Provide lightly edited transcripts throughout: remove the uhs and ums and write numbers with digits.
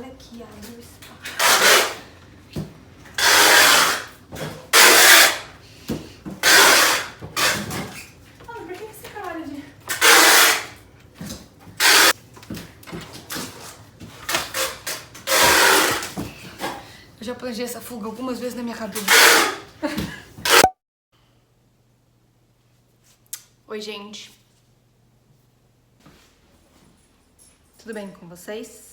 Olha aqui, ai, meu spa. Por que esse cara de... Eu já planejei essa fuga algumas vezes na minha cabeça. Oi, gente. Tudo bem com vocês?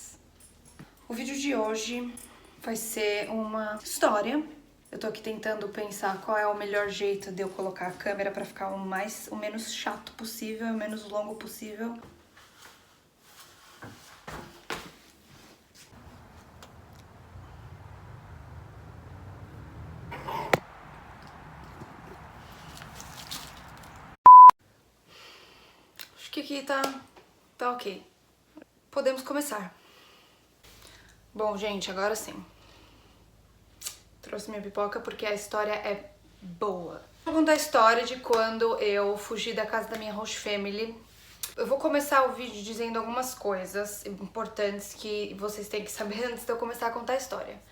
O vídeo de hoje vai ser uma história. Eu tô aqui tentando pensar qual é o melhor jeito de eu colocar a câmera pra ficar o menos chato possível, o menos longo possível. Acho que aqui tá ok. Podemos começar. Bom, gente, agora sim. Trouxe minha pipoca porque a história é boa. Vou contar a história de quando eu fugi da casa da minha host family. Eu vou começar o vídeo dizendo algumas coisas importantes que vocês têm que saber antes de eu começar a contar a história.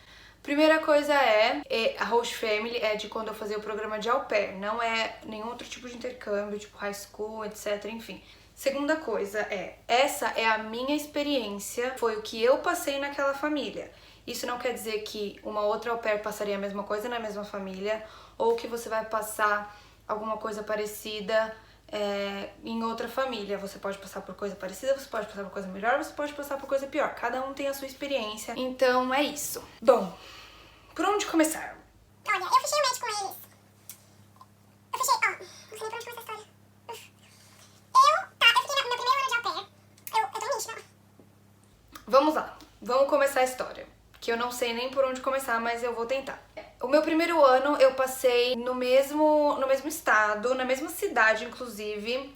Primeira coisa a host family é de quando eu fazia o programa de au pair, não é nenhum outro tipo de intercâmbio, tipo high school, etc, enfim. Segunda coisa essa é a minha experiência, foi o que eu passei naquela família. Isso não quer dizer que uma outra au pair passaria a mesma coisa na mesma família, ou que você vai passar alguma coisa parecida em outra família. Você pode passar por coisa parecida, você pode passar por coisa melhor, você pode passar por coisa pior. Cada um tem a sua experiência, então é isso. Bom, por onde começar? Olha, eu fechei o match com eles. Eu fechei, ó, não sei nem por onde começar a história. Eu fiquei no meu primeiro ano de au pair. Eu tô nítida. Vamos lá, vamos começar a história. Que eu não sei nem por onde começar, mas eu vou tentar. O meu primeiro ano eu passei no mesmo estado, na mesma cidade, inclusive.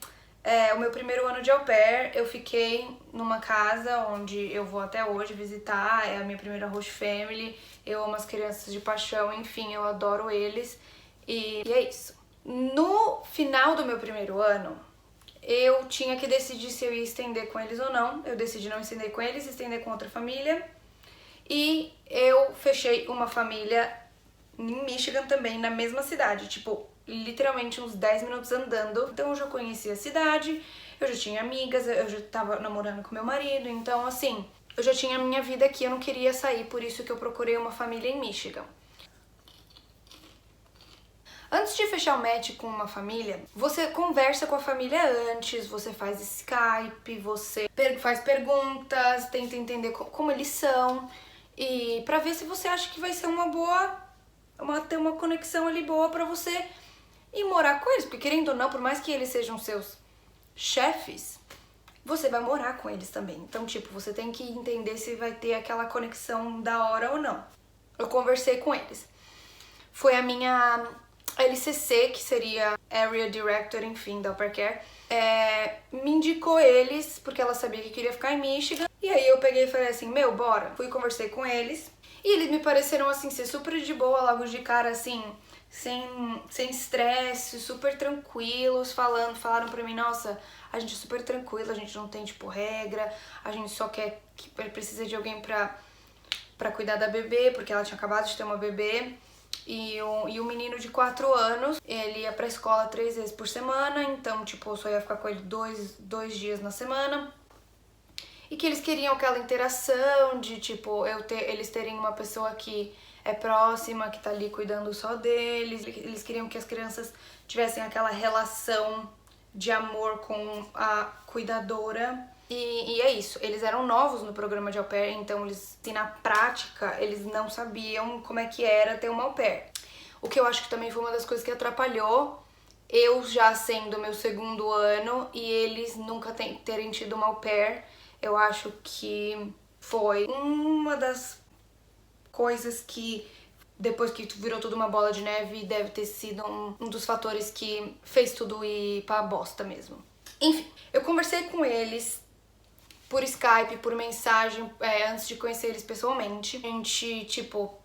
O meu primeiro ano de au pair, eu fiquei numa casa onde eu vou até hoje visitar, é a minha primeira host family, eu amo as crianças de paixão, enfim, eu adoro eles, e é isso. No final do meu primeiro ano, eu tinha que decidir se eu ia estender com eles ou não. Eu decidi não estender com eles, estender com outra família. E eu fechei uma família em Michigan também, na mesma cidade, tipo, literalmente uns 10 minutos andando. Então eu já conhecia a cidade, eu já tinha amigas, eu já tava namorando com meu marido, então assim, eu já tinha a minha vida aqui, eu não queria sair, por isso que eu procurei uma família em Michigan. Antes de fechar o match com uma família, você conversa com a família antes, você faz Skype, você faz perguntas, tenta entender como eles são, e pra ver se você acha que vai ser ter uma conexão ali boa pra você ir morar com eles, porque querendo ou não, por mais que eles sejam seus chefes, você vai morar com eles também. Então, tipo, você tem que entender se vai ter aquela conexão da hora ou não. Eu conversei com eles. Foi a minha LCC, que seria Area Director, enfim, da Au Pair Care, me indicou eles, porque ela sabia que queria ficar em Michigan. E aí eu peguei e falei assim, meu, bora. Fui, conversei com eles. E eles me pareceram, assim, ser super de boa, logo de cara, assim, sem estresse, super tranquilos, falaram pra mim, nossa, a gente é super tranquilo, a gente não tem, tipo, regra, a gente só quer que precisa de alguém pra cuidar da bebê, porque ela tinha acabado de ter uma bebê. E o menino de 4 anos, ele ia pra escola 3 vezes por semana, então, tipo, eu só ia ficar com ele dois dias na semana. E que eles queriam aquela interação de, tipo, eles terem uma pessoa que é próxima, que tá ali cuidando só deles. Eles queriam que as crianças tivessem aquela relação de amor com a cuidadora. E é isso, eles eram novos no programa de au pair, então eles, assim, na prática, eles não sabiam como é que era ter uma au pair. O que eu acho que também foi uma das coisas que atrapalhou, eu já sendo meu segundo ano e eles nunca terem tido uma au pair, eu acho que foi uma das coisas que, depois que virou tudo uma bola de neve, deve ter sido um dos fatores que fez tudo ir pra bosta mesmo. Enfim, eu conversei com eles por Skype, por mensagem, antes de conhecer eles pessoalmente. A gente, tipo,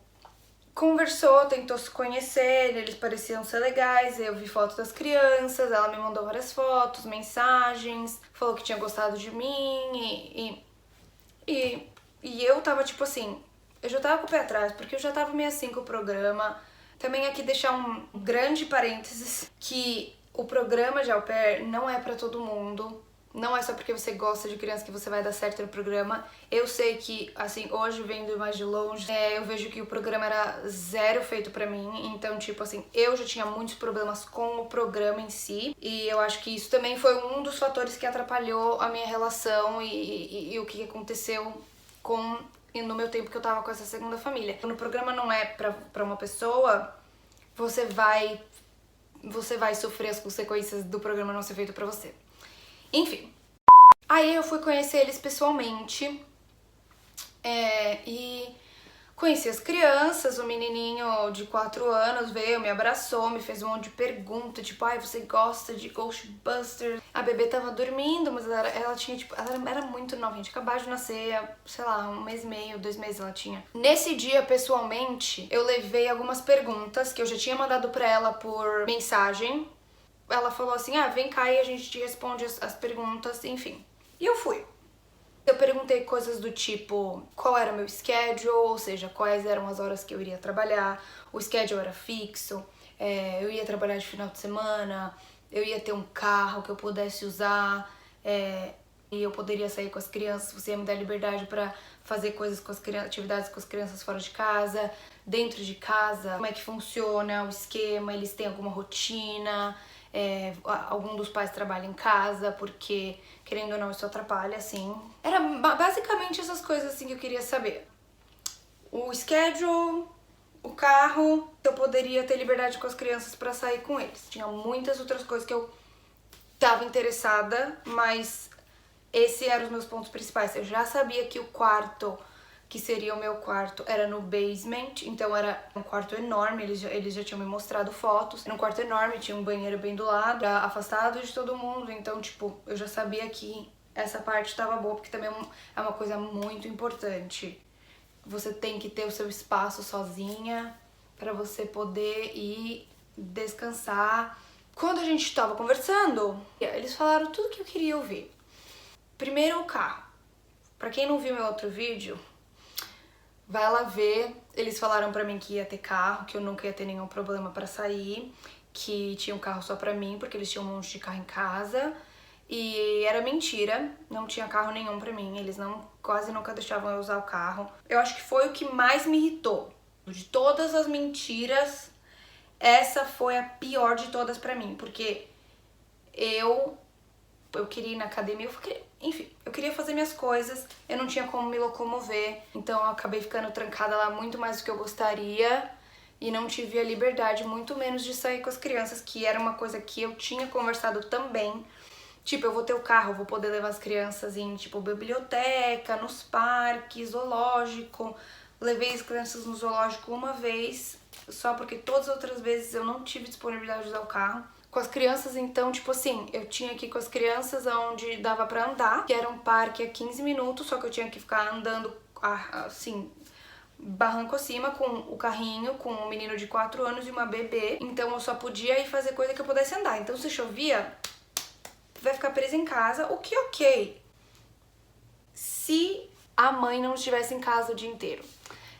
conversou, tentou se conhecer, eles pareciam ser legais, eu vi fotos das crianças, ela me mandou várias fotos, mensagens, falou que tinha gostado de mim e E eu tava tipo assim, eu já tava com o pé atrás, porque eu já tava meio assim com o programa. Também aqui deixar um grande parênteses, que o programa de au pair não é pra todo mundo. Não é só porque você gosta de criança que você vai dar certo no programa. Eu sei que, assim, hoje vendo mais de longe, eu vejo que o programa era zero feito pra mim. Então, tipo assim, eu já tinha muitos problemas com o programa em si. E eu acho que isso também foi um dos fatores que atrapalhou a minha relação e o que aconteceu no meu tempo que eu tava com essa segunda família. Quando o programa não é pra uma pessoa, você vai sofrer as consequências do programa não ser feito pra você. Enfim, aí eu fui conhecer eles pessoalmente e conheci as crianças. O menininho de 4 anos veio, me abraçou, me fez um monte de perguntas, tipo, ai, você gosta de Ghostbusters? A bebê tava dormindo, mas ela tinha, tipo, ela era muito novinha, tinha acabado de nascer, sei lá, 1 mês e meio, 2 meses ela tinha. Nesse dia, pessoalmente, eu levei algumas perguntas que eu já tinha mandado pra ela por mensagem. Ela falou assim, vem cá e a gente te responde as perguntas, enfim. E eu fui. Eu perguntei coisas do tipo, qual era o meu schedule, ou seja, quais eram as horas que eu iria trabalhar, o schedule era fixo, eu ia trabalhar de final de semana, eu ia ter um carro que eu pudesse usar, e eu poderia sair com as crianças, você ia me dar liberdade pra fazer coisas com as crianças, atividades com as crianças fora de casa, dentro de casa, como é que funciona o esquema, eles têm alguma rotina, algum dos pais trabalha em casa, porque, querendo ou não, isso atrapalha, assim. Era basicamente essas coisas, assim, que eu queria saber. O schedule, o carro, eu poderia ter liberdade com as crianças pra sair com eles. Tinha muitas outras coisas que eu tava interessada, mas esses eram os meus pontos principais. Eu já sabia que o quarto, que seria o meu quarto, era no basement, então era um quarto enorme, eles já tinham me mostrado fotos. Era um quarto enorme, tinha um banheiro bem do lado, afastado de todo mundo, então, tipo, eu já sabia que essa parte tava boa, porque também é uma coisa muito importante. Você tem que ter o seu espaço sozinha pra você poder ir descansar. Quando a gente tava conversando, eles falaram tudo que eu queria ouvir. Primeiro, o carro. Pra quem não viu meu outro vídeo, vai lá ver. Eles falaram pra mim que ia ter carro, que eu nunca ia ter nenhum problema pra sair, que tinha um carro só pra mim, porque eles tinham um monte de carro em casa. E era mentira, não tinha carro nenhum pra mim, eles quase nunca deixavam eu usar o carro. Eu acho que foi o que mais me irritou. De todas as mentiras, essa foi a pior de todas pra mim, porque eu queria ir na academia, enfim, eu queria fazer minhas coisas, eu não tinha como me locomover, então eu acabei ficando trancada lá muito mais do que eu gostaria e não tive a liberdade, muito menos de sair com as crianças, que era uma coisa que eu tinha conversado também. Tipo, eu vou ter o carro, eu vou poder levar as crianças em, tipo, biblioteca, nos parques, zoológico. Levei as crianças no zoológico uma vez, só porque todas as outras vezes eu não tive disponibilidade de usar o carro. Com as crianças, então, tipo assim, eu tinha que ir com as crianças onde dava pra andar, que era um parque a 15 minutos, só que eu tinha que ficar andando, assim, barranco acima com o carrinho, com um menino de 4 anos e uma bebê. Então eu só podia ir fazer coisa que eu pudesse andar. Então se chovia, vai ficar presa em casa, o que ok. Se a mãe não estivesse em casa o dia inteiro.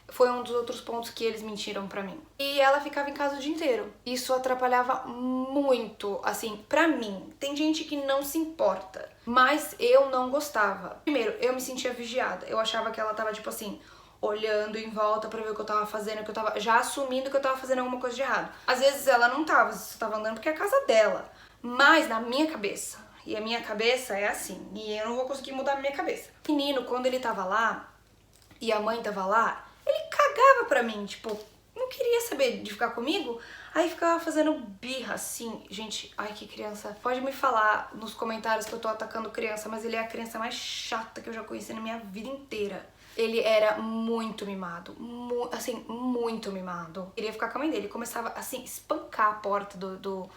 Foi um dos outros pontos que eles mentiram pra mim. E ela ficava em casa o dia inteiro. Isso atrapalhava muito, assim, pra mim. Tem gente que não se importa, mas eu não gostava. Primeiro, eu me sentia vigiada. Eu achava que ela tava, tipo assim, olhando em volta pra ver o que eu tava fazendo, que eu tava já assumindo que eu tava fazendo alguma coisa de errado. Às vezes ela não tava, só tava andando porque é a casa dela. Mas na minha cabeça, e a minha cabeça é assim, e eu não vou conseguir mudar a minha cabeça. O menino, quando ele tava lá, e a mãe tava lá, ele cagava pra mim, tipo, não queria saber de ficar comigo, aí ficava fazendo birra, assim. Gente, ai, que criança. Pode me falar nos comentários que eu tô atacando criança, mas ele é a criança mais chata que eu já conheci na minha vida inteira. Ele era muito mimado, muito mimado. Queria ficar com a mãe dele, começava, assim, espancar a porta do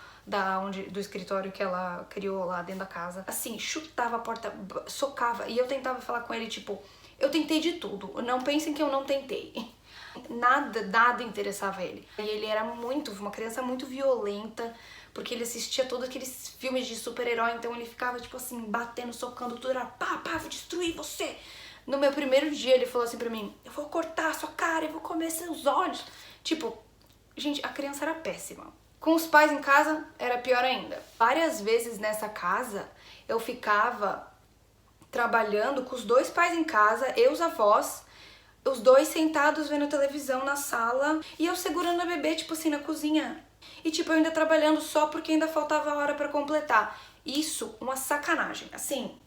escritório que ela criou lá dentro da casa. Assim, chutava a porta, socava, e eu tentava falar com ele, tipo, eu tentei de tudo, não pensem que eu não tentei. Nada interessava ele. E ele era uma criança muito violenta, porque ele assistia todos aqueles filmes de super-herói, então ele ficava, tipo assim, batendo, socando, tudo era pá, vou destruir você. No meu primeiro dia, ele falou assim pra mim, eu vou cortar a sua cara, eu vou comer seus olhos. Tipo, gente, a criança era péssima. Com os pais em casa, era pior ainda. Várias vezes nessa casa, eu ficava trabalhando com os dois pais em casa, e os avós, os dois sentados vendo televisão na sala, e eu segurando a bebê, tipo assim, na cozinha. E tipo, eu ainda trabalhando só porque ainda faltava hora pra completar. Isso, uma sacanagem. Assim,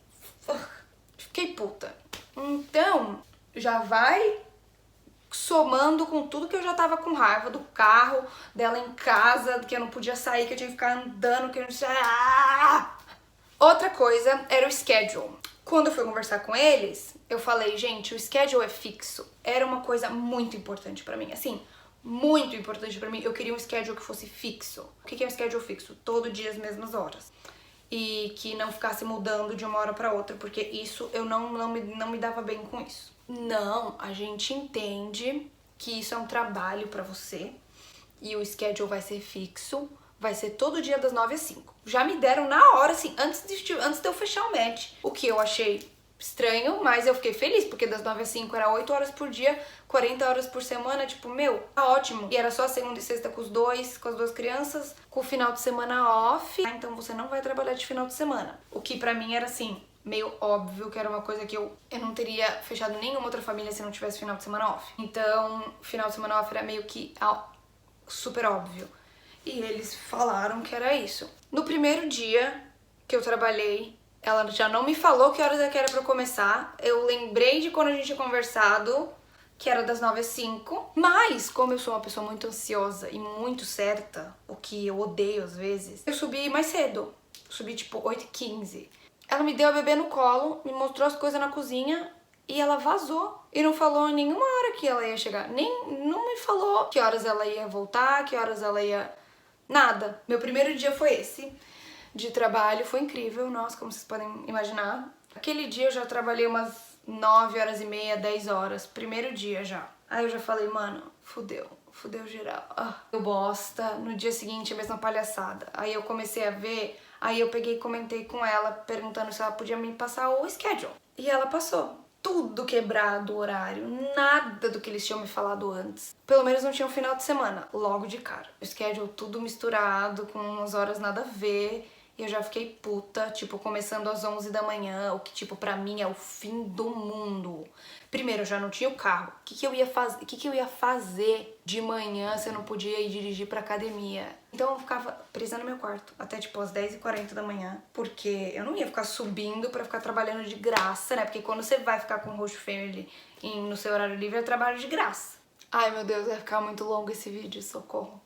fiquei puta. Então, já vai somando com tudo que eu já tava com raiva do carro, dela em casa, que eu não podia sair, que eu tinha que ficar andando, que eu não sei. Outra coisa era o schedule. Quando eu fui conversar com eles, eu falei, gente, o schedule é fixo. Era uma coisa muito importante pra mim, assim, muito importante pra mim. Eu queria um schedule que fosse fixo. O que é um schedule fixo? Todo dia as mesmas horas. E que não ficasse mudando de uma hora pra outra, porque isso eu não me dava bem com isso. Não, a gente entende que isso é um trabalho pra você e o schedule vai ser fixo, vai ser todo dia das 9 às 5. Já me deram na hora, assim, antes de eu fechar o match, o que eu achei estranho, mas eu fiquei feliz, porque das 9 às 5 era 8 horas por dia, 40 horas por semana, tipo, meu, tá ótimo. E era só segunda e sexta com as duas crianças, com o final de semana off, então você não vai trabalhar de final de semana. O que pra mim era, assim, meio óbvio, que era uma coisa que eu não teria fechado nenhuma outra família se não tivesse final de semana off. Então, final de semana off era meio que super óbvio. E eles falaram que era isso. No primeiro dia que eu trabalhei, ela já não me falou que horas é que era pra eu começar. Eu lembrei de quando a gente tinha conversado, que era das 9 às 5. Mas, como eu sou uma pessoa muito ansiosa e muito certa, o que eu odeio às vezes, eu subi mais cedo. Subi tipo 8h15. Ela me deu a bebê no colo, me mostrou as coisas na cozinha e ela vazou. E não falou em nenhuma hora que ela ia chegar. Não me falou que horas ela ia voltar, que horas ela ia... Nada. Meu primeiro dia foi esse. De trabalho, foi incrível, nossa, como vocês podem imaginar. Aquele dia eu já trabalhei umas 9 horas e meia, 10 horas, primeiro dia já. Aí eu já falei, mano, fudeu geral. Eu bosta, no dia seguinte a mesma palhaçada. Aí eu comecei a ver, aí eu peguei e comentei com ela, perguntando se ela podia me passar o schedule. E ela passou. Tudo quebrado o horário, nada do que eles tinham me falado antes. Pelo menos não tinha um final de semana, logo de cara. O schedule tudo misturado, com umas horas nada a ver. E eu já fiquei puta, tipo, começando às 11 da manhã, o que, tipo, pra mim é o fim do mundo. Primeiro, eu já não tinha o carro. O que eu ia fazer de manhã se eu não podia ir dirigir pra academia? Então eu ficava presa no meu quarto até, tipo, às 10h40 da manhã. Porque eu não ia ficar subindo pra ficar trabalhando de graça, né? Porque quando você vai ficar com o Host Family no seu horário livre, é trabalho de graça. Ai, meu Deus, vai ficar muito longo esse vídeo, socorro.